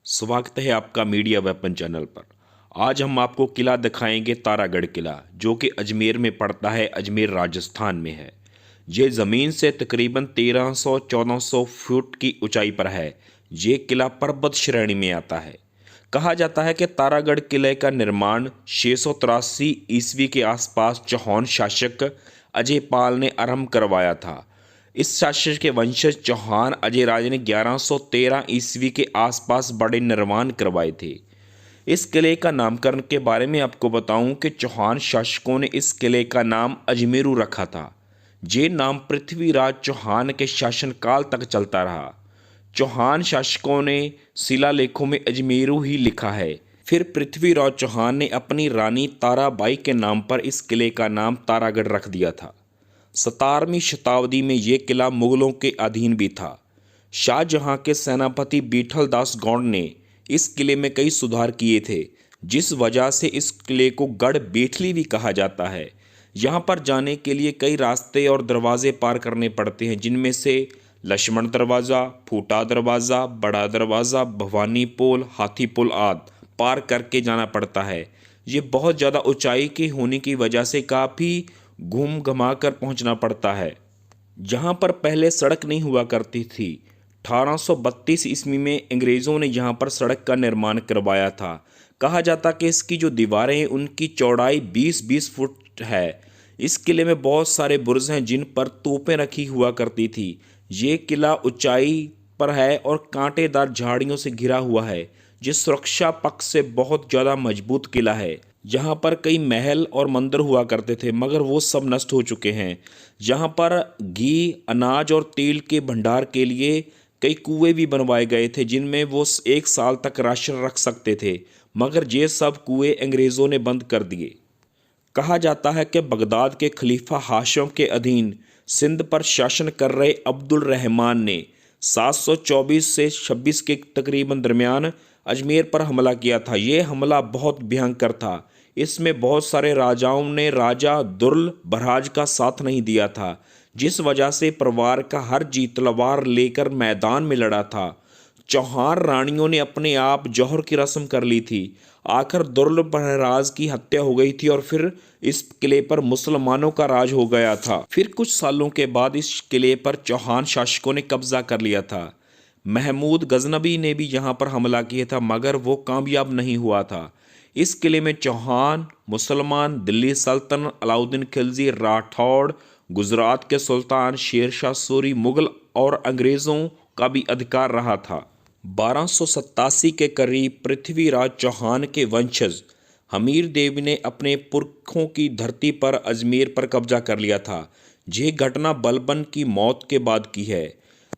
स्वागत है आपका मीडिया वेपन चैनल पर। आज हम आपको किला दिखाएंगे, तारागढ़ किला, जो कि अजमेर में पड़ता है, अजमेर राजस्थान में है। ये ज़मीन से तकरीबन 1300-1400 फुट की ऊंचाई पर है। ये किला पर्वत श्रेणी में आता है। कहा जाता है कि तारागढ़ किले का निर्माण 683 ईस्वी के आसपास चौहान शासक अजयपाल ने आरंभ करवाया था। इस शासक के वंशज चौहान अजयराज ने 1113 ईस्वी के आसपास बड़े निर्माण करवाए थे। इस किले का नामकरण के बारे में आपको बताऊं कि चौहान शासकों ने इस किले का नाम अजमेरू रखा था। ये नाम पृथ्वीराज चौहान के शासनकाल तक चलता रहा। चौहान शासकों ने शिलालेखों में अजमेरू ही लिखा है। फिर पृथ्वीराज चौहान ने अपनी रानी ताराबाई के नाम पर इस किले का नाम तारागढ़ रख दिया था। 17वीं शताब्दी में यह किला मुगलों के अधीन भी था। शाहजहां के सेनापति बीठल दास गौंड ने इस किले में कई सुधार किए थे, जिस वजह से इस किले को गढ़ बेठली भी कहा जाता है। यहाँ पर जाने के लिए कई रास्ते और दरवाजे पार करने पड़ते हैं, जिनमें से लक्ष्मण दरवाज़ा, फूटा दरवाज़ा, बड़ा दरवाज़ा, भवानी पुल, हाथी पुल आदि पार करके जाना पड़ता है। ये बहुत ज़्यादा ऊंचाई की होने की वजह से काफ़ी घूम घमा कर पहुँचना पड़ता है। जहाँ पर पहले सड़क नहीं हुआ करती थी, 1832 ईस्वी में अंग्रेज़ों ने यहाँ पर सड़क का निर्माण करवाया था। कहा जाता कि इसकी जो दीवारें हैं उनकी चौड़ाई 20-20 फुट है। इस किले में बहुत सारे बुर्ज हैं जिन पर तोपें रखी हुआ करती थी। ये किला ऊंचाई पर है और कांटेदार झाड़ियों से घिरा हुआ है। ये सुरक्षा पक्ष से बहुत ज़्यादा मजबूत किला है। यहाँ पर कई महल और मंदिर हुआ करते थे, मगर वो सब नष्ट हो चुके हैं। यहाँ पर घी, अनाज और तेल के भंडार के लिए कई कुएं भी बनवाए गए थे, जिनमें वो 1 साल तक राशन रख सकते थे, मगर ये सब कुएं अंग्रेज़ों ने बंद कर दिए। कहा जाता है कि बगदाद के खलीफा हाशम के अधीन सिंध पर शासन कर रहे अब्दुल रहमान ने 724 से 26 के तकरीबन दरमियान अजमेर पर हमला किया था। ये हमला बहुत भयंकर था। इसमें बहुत सारे राजाओं ने राजा दुर्ल बरहाज का साथ नहीं दिया था, जिस वजह से परिवार का हर जी तलवार लेकर मैदान में लड़ा था। चौहान रानियों ने अपने आप जौहर की रस्म कर ली थी। आखिर दुर्ल बरहाज की हत्या हो गई थी और फिर इस किले पर मुसलमानों का राज हो गया था। फिर कुछ सालों के बाद इस किले पर चौहान शासकों ने कब्जा कर लिया था। महमूद गजनबी ने भी यहाँ पर हमला किया था, मगर वो कामयाब नहीं हुआ था। इस किले में चौहान, मुसलमान, दिल्ली सल्तनत, अलाउद्दीन खिलजी, राठौड़, गुजरात के सुल्तान, शेर शाह सूरी, मुगल और अंग्रेज़ों का भी अधिकार रहा था। 1287 के करीब पृथ्वीराज चौहान के वंशज हमीर देव ने अपने पुरखों की धरती पर अजमेर पर कब्जा कर लिया था। यह घटना बलबन की मौत के बाद की है।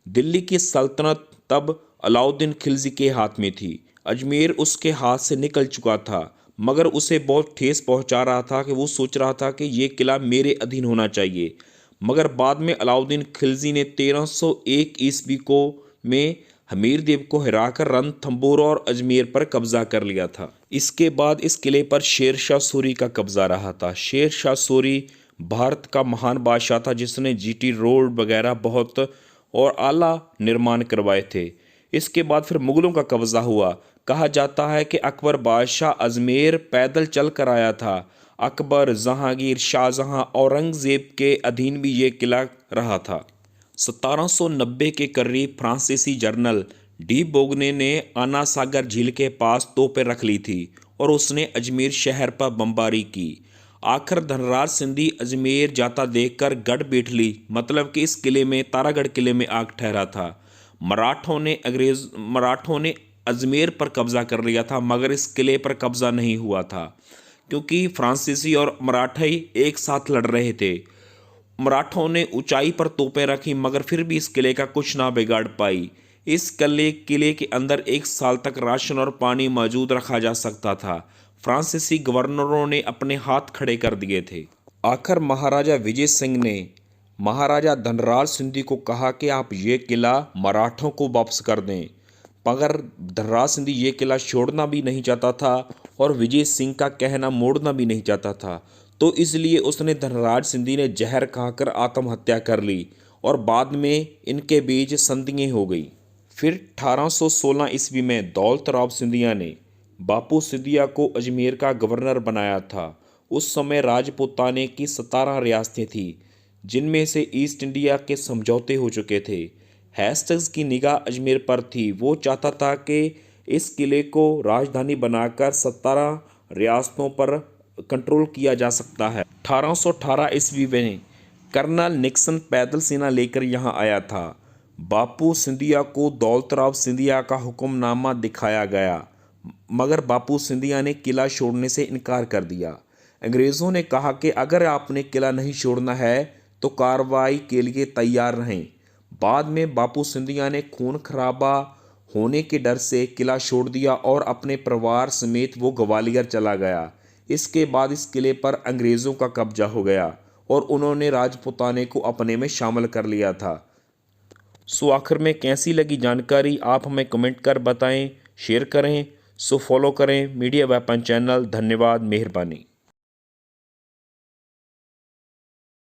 दिल्ली की सल्तनत तब अलाउद्दीन खिलजी के हाथ में थी। अजमेर उसके हाथ से निकल चुका था, मगर उसे बहुत ठेस पहुंचा रहा था कि वो सोच रहा था कि ये किला मेरे अधीन होना चाहिए। मगर बाद में अलाउद्दीन खिलजी ने 1301 ईस्वी को में हमीर देव को हराकर रणथंबोर और अजमेर पर कब्जा कर लिया था। इसके बाद इस किले पर शेर शाह सूरी का कब्जा रहा था। शेर शाह सूरी भारत का महान बादशाह था, जिसने जीटी रोड वगैरह बहुत और आला निर्माण करवाए थे। इसके बाद फिर मुगलों का कब्जा हुआ। कहा जाता है कि अकबर बादशाह अजमेर पैदल चल कर आया था। अकबर, जहांगीर, शाहजहां, औरंगजेब के अधीन भी ये किला रहा था। 1790 के करीब फ्रांसीसी जनरल डी बोगने ने आना सागर झील के पास तोपें रख ली थी और उसने अजमेर शहर पर बमबारी की। आखिर धनराज सिंधी अजमेर जाता देखकर गढ़ बेठली, मतलब कि इस किले में, तारागढ़ किले में आग ठहरा था। मराठों ने अजमेर पर कब्जा कर लिया था, मगर इस किले पर कब्जा नहीं हुआ था, क्योंकि फ्रांसीसी और मराठी एक साथ लड़ रहे थे। मराठों ने ऊंचाई पर तोपें रखी, मगर फिर भी इस किले का कुछ ना बिगाड़ पाई। इस किले के अंदर 1 साल तक राशन और पानी मौजूद रखा जा सकता था। फ्रांसीसी गवर्नरों ने अपने हाथ खड़े कर दिए थे। आखिर महाराजा विजय सिंह ने महाराजा धनराज सिंधी को कहा कि आप ये किला मराठों को वापस कर दें, मगर धनराज सिंधी ये किला छोड़ना भी नहीं चाहता था और विजय सिंह का कहना मोड़ना भी नहीं चाहता था। तो इसलिए उसने धनराज सिंधी ने जहर खाकर आत्महत्या कर ली और बाद में इनके बीच संधियाँ हो गई। फिर 1816 ईस्वी में दौलत राव सिंधिया ने बापू सिंधिया को अजमेर का गवर्नर बनाया था। उस समय राजपूताने की 17 रियासतें थीं, जिनमें से ईस्ट इंडिया के समझौते हो चुके थे। हेस्टिंग्स की निगाह अजमेर पर थी। वो चाहता था कि इस किले को राजधानी बनाकर 17 रियासतों पर कंट्रोल किया जा सकता है। 1818 ईस्वी में कर्नल निक्सन पैदल सेना लेकर यहाँ आया था। बापू सिंधिया को दौलत राव सिंधिया का हुक्मनामा दिखाया गया, मगर बापू सिंधिया ने किला छोड़ने से इनकार कर दिया। अंग्रेज़ों ने कहा कि अगर आपने किला नहीं छोड़ना है तो कार्रवाई के लिए तैयार रहें। बाद में बापू सिंधिया ने खून खराबा होने के डर से किला छोड़ दिया और अपने परिवार समेत वो ग्वालियर चला गया। इसके बाद इस किले पर अंग्रेज़ों का कब्जा हो गया और उन्होंने राजपूताने को अपने में शामिल कर लिया था। सो आखिर में कैसी लगी जानकारी आप हमें कमेंट कर बताएं, शेयर करें। सो फॉलो करें मीडिया वेपन चैनल। धन्यवाद, मेहरबानी।